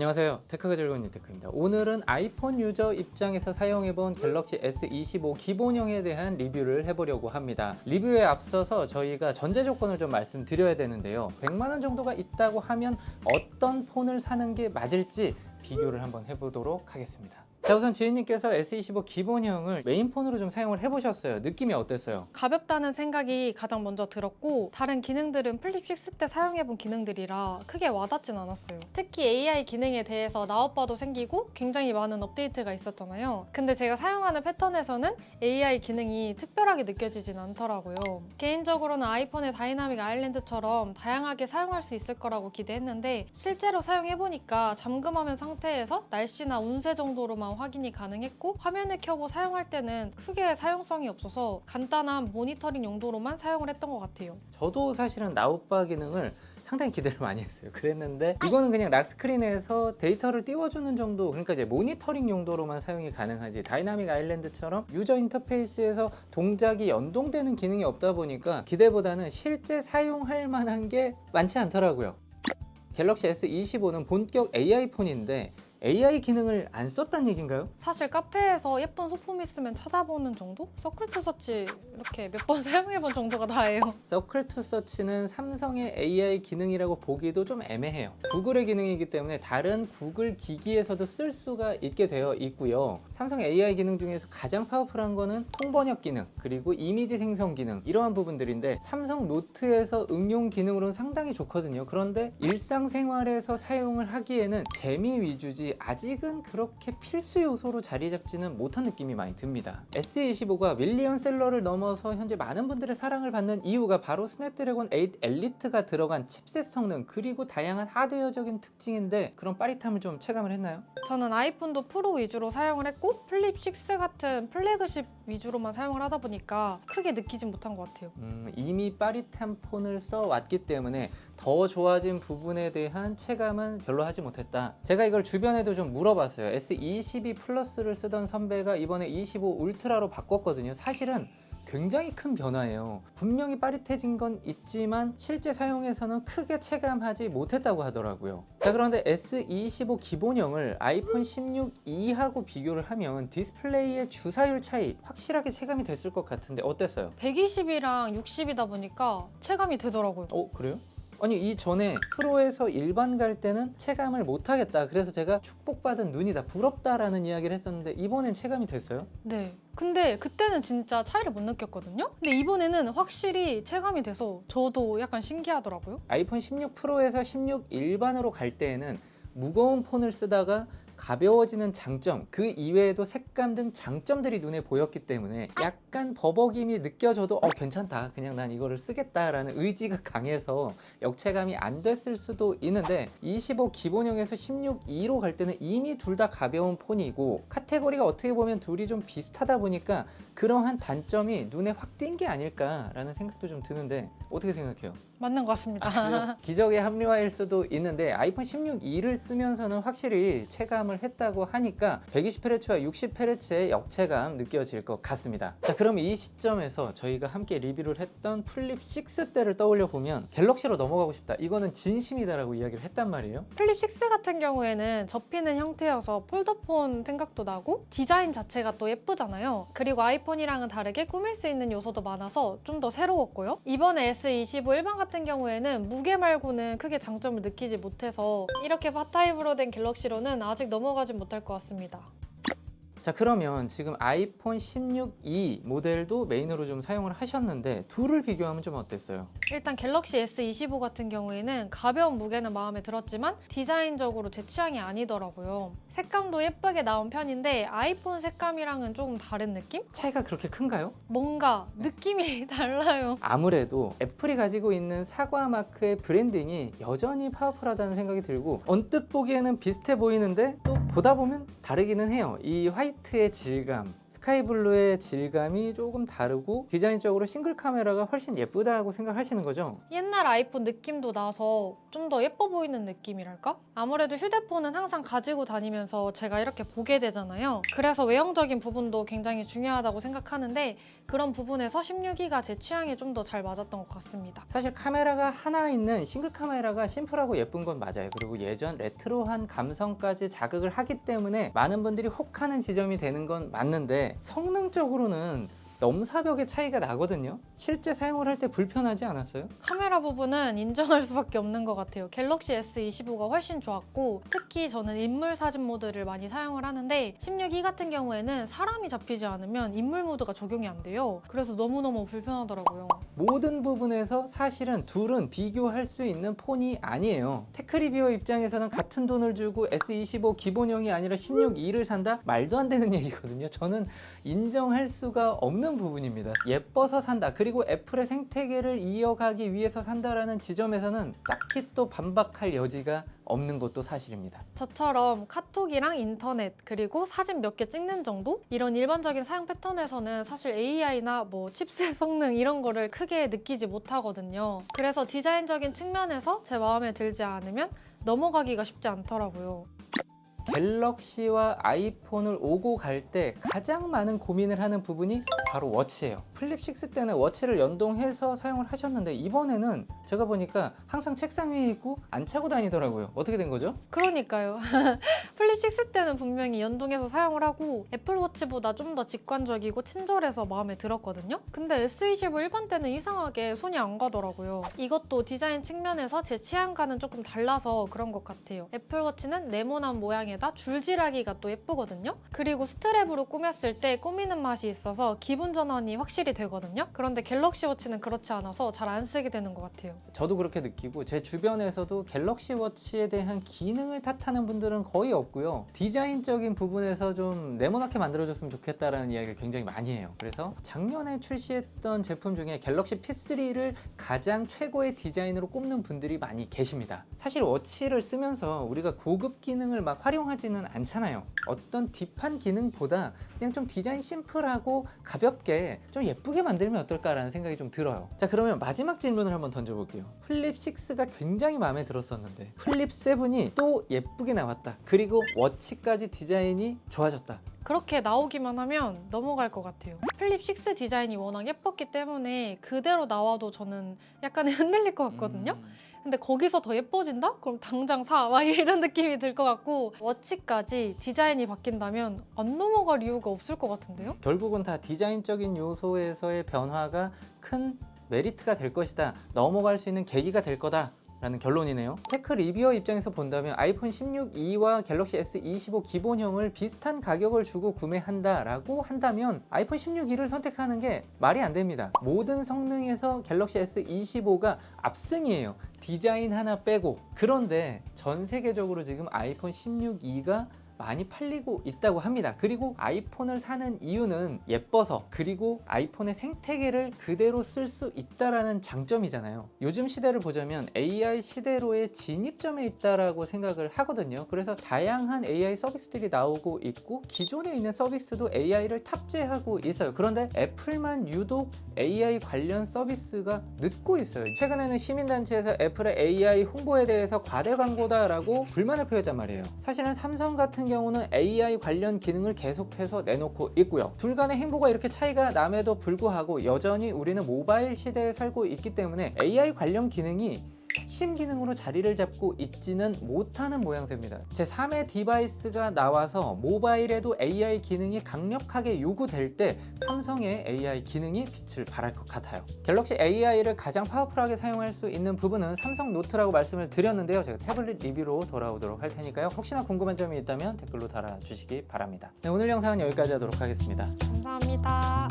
안녕하세요, 테크가 즐거운 유테크입니다. 오늘은 아이폰 유저 입장에서 사용해본 갤럭시 S25 기본형에 대한 리뷰를 해보려고 합니다. 리뷰에 앞서서 저희가 전제 조건을 좀 말씀드려야 되는데요, 100만원 정도가 있다고 하면 어떤 폰을 사는 게 맞을지 비교를 한번 해보도록 하겠습니다. 자, 우선 지은님께서 S25 기본형을 메인폰으로 좀 사용을 해보셨어요. 느낌이 어땠어요? 가볍다는 생각이 가장 먼저 들었고, 다른 기능들은 플립 6 때 사용해본 기능들이라 크게 와닿진 않았어요. 특히 AI 기능에 대해서 나웃바도 생기고 굉장히 많은 업데이트가 있었잖아요. 근데 제가 사용하는 패턴에서는 AI 기능이 특별하게 느껴지진 않더라고요. 개인적으로는 아이폰의 다이나믹 아일랜드처럼 다양하게 사용할 수 있을 거라고 기대했는데, 실제로 사용해보니까 잠금화면 상태에서 날씨나 운세 정도로만 확인이 가능했고, 화면을 켜고 사용할 때는 크게 사용성이 없어서 간단한 모니터링 용도로만 사용을 했던 것 같아요. 저도 사실은 나웃바 기능을 상당히 기대를 많이 했어요. 그랬는데 이거는 그냥 락스크린에서 데이터를 띄워주는 정도, 그러니까 이제 모니터링 용도로만 사용이 가능하지, 다이나믹 아일랜드처럼 유저 인터페이스에서 동작이 연동되는 기능이 없다 보니까 기대보다는 실제 사용할 만한 게 많지 않더라고요. 갤럭시 S25는 본격 AI 폰인데 AI 기능을 안 썼단 얘기인가요? 사실 카페에서 예쁜 소품 있으면 찾아보는 정도? 서클 투 서치 이렇게 몇 번 사용해본 정도가 다예요. 서클 투 서치는 삼성의 AI 기능이라고 보기도 좀 애매해요. 구글의 기능이기 때문에 다른 구글 기기에서도 쓸 수가 있게 되어 있고요. 삼성 AI 기능 중에서 가장 파워풀한 거는 통번역 기능, 그리고 이미지 생성 기능, 이러한 부분들인데 삼성 노트에서 응용 기능으로는 상당히 좋거든요. 그런데 일상생활에서 사용을 하기에는 재미 위주지 아직은 그렇게 필수 요소로 자리 잡지는 못한 느낌이 많이 듭니다. S25가 밀리언셀러를 넘어서 현재 많은 분들의 사랑을 받는 이유가 바로 스냅드래곤 8 엘리트가 들어간 칩셋 성능, 그리고 다양한 하드웨어적인 특징인데, 그런 빠릿함을 좀 체감을 했나요? 저는 아이폰도 프로 위주로 사용을 했고, 플립 6 같은 플래그십 위주로만 사용을 하다 보니까 크게 느끼진 못한 것 같아요. 이미 빠릿한 폰을 써왔기 때문에 더 좋아진 부분에 대한 체감은 별로 하지 못했다. 제가 이걸 주변에도 좀 물어봤어요. S22 플러스를 쓰던 선배가 이번에 25 울트라로 바꿨거든요. 사실은 굉장히 큰 변화예요. 분명히 빠릿해진 건 있지만 실제 사용에서는 크게 체감하지 못했다고 하더라고요. 자, 그런데 S25 기본형을 아이폰 16E하고 비교를 하면 디스플레이의 주사율 차이 확실하게 체감이 됐을 것 같은데 어땠어요? 120이랑 60이다 보니까 체감이 되더라고요. 그래요? 아니, 이전에 프로에서 일반 갈 때는 체감을 못하겠다, 그래서 제가 축복받은 눈이다, 부럽다라는 이야기를 했었는데 이번엔 체감이 됐어요? 네. 근데 그때는 진짜 차이를 못 느꼈거든요? 근데 이번에는 확실히 체감이 돼서 저도 약간 신기하더라고요. 아이폰 16 프로에서 16 일반으로 갈 때에는 무거운 폰을 쓰다가 가벼워지는 장점, 그 이외에도 색감 등 장점들이 눈에 보였기 때문에 약간 버벅임이 느껴져도 괜찮다, 그냥 난 이거를 쓰겠다라는 의지가 강해서 역체감이 안 됐을 수도 있는데, 25 기본형에서 16E로 갈 때는 이미 둘 다 가벼운 폰이고 카테고리가 어떻게 보면 둘이 좀 비슷하다 보니까 그러한 단점이 눈에 확 띈 게 아닐까라는 생각도 좀 드는데 어떻게 생각해요? 맞는 것 같습니다. 기적의 합리화일 수도 있는데 아이폰 16E를 쓰면서는 확실히 체감을 했다고 하니까 120Hz와 60Hz의 역체감 느껴질 것 같습니다. 자, 그럼 이 시점에서 저희가 함께 리뷰를 했던 플립 6 때를 떠올려 보면 갤럭시로 넘어가고 싶다, 이거는 진심이다라고 이야기를 했단 말이에요. 플립 6 같은 경우에는 접히는 형태여서 폴더폰 생각도 나고, 디자인 자체가 또 예쁘잖아요. 그리고 아이폰이랑은 다르게 꾸밀 수 있는 요소도 많아서 좀 더 새로웠고요. 이번에 S25 일반 같은 경우에는 무게 말고는 크게 장점을 느끼지 못해서 이렇게 팟타입으로 된 갤럭시로는 아직 넘어가진 못할 것 같습니다. 자, 그러면 지금 아이폰 16E 모델도 메인으로 좀 사용을 하셨는데 둘을 비교하면 좀 어땠어요? 일단 갤럭시 S25 같은 경우에는 가벼운 무게는 마음에 들었지만 디자인적으로 제 취향이 아니더라고요. 색감도 예쁘게 나온 편인데 아이폰 색감이랑은 조금 다른 느낌? 차이가 그렇게 큰가요? 뭔가 느낌이 달라요. 아무래도 애플이 가지고 있는 사과 마크의 브랜딩이 여전히 파워풀하다는 생각이 들고, 언뜻 보기에는 비슷해 보이는데 또 보다 보면 다르기는 해요. 이 화이트의 질감, 스카이블루의 질감이 조금 다르고 디자인적으로 싱글 카메라가 훨씬 예쁘다고 생각하시는 거죠? 옛날 아이폰 느낌도 나서 좀 더 예뻐 보이는 느낌이랄까? 아무래도 휴대폰은 항상 가지고 다니면서 제가 이렇게 보게 되잖아요. 그래서 외형적인 부분도 굉장히 중요하다고 생각하는데 그런 부분에서 16기가 제 취향에 좀 더 잘 맞았던 것 같습니다. 사실 카메라가 하나 있는 싱글 카메라가 심플하고 예쁜 건 맞아요. 그리고 예전 레트로한 감성까지 자극을 하기 때문에 많은 분들이 혹하는 지점이 되는 건 맞는데 성능적으로는 넘사벽의 차이가 나거든요. 실제 사용을 할 때 불편하지 않았어요? 카메라 부분은 인정할 수밖에 없는 것 같아요. 갤럭시 S25가 훨씬 좋았고 특히 저는 인물 사진 모드를 많이 사용을 하는데 16이 같은 경우에는 사람이 잡히지 않으면 인물 모드가 적용이 안 돼요. 그래서 너무너무 불편하더라고요. 모든 부분에서 사실은 둘은 비교할 수 있는 폰이 아니에요. 테크리뷰어 입장에서는 같은 돈을 주고 S25 기본형이 아니라 16E를 산다? 말도 안 되는 얘기거든요. 저는 인정할 수가 없는 부분입니다. 예뻐서 산다. 그리고 애플의 생태계를 이어가기 위해서 산다라는 지점에서는 딱히 또 반박할 여지가 없는 것도 사실입니다. 저처럼 카톡이랑 인터넷 그리고 사진 몇 개 찍는 정도? 이런 일반적인 사용 패턴에서는 사실 AI나 뭐 칩셋 성능 이런 거를 크게 느끼지 못하거든요. 그래서 디자인적인 측면에서 제 마음에 들지 않으면 넘어가기가 쉽지 않더라고요. 갤럭시와 아이폰을 오고 갈 때 가장 많은 고민을 하는 부분이 바로 워치예요. 플립 6 때는 워치를 연동해서 사용을 하셨는데 이번에는 제가 보니까 항상 책상 위에 있고 안 차고 다니더라고요. 어떻게 된 거죠? 그러니까요. 플립 6 때는 분명히 연동해서 사용을 하고 애플워치보다 좀 더 직관적이고 친절해서 마음에 들었거든요. 근데 S25 일반 때는 이상하게 손이 안 가더라고요. 이것도 디자인 측면에서 제 취향과는 조금 달라서 그런 것 같아요. 애플워치는 네모난 모양에다 줄지라기가 또 예쁘거든요. 그리고 스트랩으로 꾸몄을 때 꾸미는 맛이 있어서 기분 전환이 확실히 되거든요. 그런데 갤럭시 워치는 그렇지 않아서 잘 안 쓰게 되는 것 같아요. 저도 그렇게 느끼고 제 주변에서도 갤럭시 워치에 대한 기능을 탓하는 분들은 거의 없고요. 디자인적인 부분에서 좀 네모나게 만들어줬으면 좋겠다라는 이야기를 굉장히 많이 해요. 그래서 작년에 출시했던 제품 중에 갤럭시 P3를 가장 최고의 디자인으로 꼽는 분들이 많이 계십니다. 사실 워치를 쓰면서 우리가 고급 기능을 막 활용하지는 않잖아요. 어떤 딥한 기능보다 그냥 좀 디자인 심플하고 가볍게 좀 예쁘게 만들면 어떨까라는 생각이 좀 들어요. 자, 그러면 마지막 질문을 한번 던져볼게요. 플립 6가 굉장히 마음에 들었었는데 플립 7이 또 예쁘게 나왔다. 그리고 워치까지 디자인이 좋아졌다. 그렇게 나오기만 하면 넘어갈 것 같아요. 플립 6 디자인이 워낙 예뻤기 때문에 그대로 나와도 저는 약간 흔들릴 것 같거든요. 근데 거기서 더 예뻐진다? 그럼 당장 사! 막 이런 느낌이 들 것 같고 워치까지 디자인이 바뀐다면 안 넘어갈 이유가 없을 것 같은데요? 결국은 다 디자인적인 요소에서의 변화가 큰 메리트가 될 것이다. 넘어갈 수 있는 계기가 될 거다. 라는 결론이네요. 테크 리뷰어 입장에서 본다면 아이폰 16E와 갤럭시 S25 기본형을 비슷한 가격을 주고 구매한다라고 한다면 아이폰 16E를 선택하는 게 말이 안 됩니다. 모든 성능에서 갤럭시 S25가 압승이에요. 디자인 하나 빼고. 그런데 전 세계적으로 지금 아이폰 16E가 많이 팔리고 있다고 합니다. 그리고 아이폰을 사는 이유는 예뻐서, 그리고 아이폰의 생태계를 그대로 쓸 수 있다라는 장점이잖아요. 요즘 시대를 보자면 AI 시대로의 진입점에 있다라고 생각을 하거든요. 그래서 다양한 AI 서비스들이 나오고 있고 기존에 있는 서비스도 AI를 탑재하고 있어요. 그런데 애플만 유독 AI 관련 서비스가 늦고 있어요. 최근에는 시민단체에서 애플의 AI 홍보에 대해서 과대 광고다라고 불만을 표했단 말이에요. 사실은 삼성 같은 경우는 AI 관련 기능을 계속해서 내놓고 있고요. 둘 간의 행보가 이렇게 차이가 남에도 불구하고 여전히 우리는 모바일 시대에 살고 있기 때문에 AI 관련 기능이 핵심 기능으로 자리를 잡고 있지는 못하는 모양새입니다. 제3의 디바이스가 나와서 모바일에도 AI 기능이 강력하게 요구될 때 삼성의 AI 기능이 빛을 발할 것 같아요. 갤럭시 AI를 가장 파워풀하게 사용할 수 있는 부분은 삼성 노트라고 말씀을 드렸는데요. 제가 태블릿 리뷰로 돌아오도록 할 테니까요. 혹시나 궁금한 점이 있다면 댓글로 달아주시기 바랍니다. 네, 오늘 영상은 여기까지 하도록 하겠습니다. 감사합니다.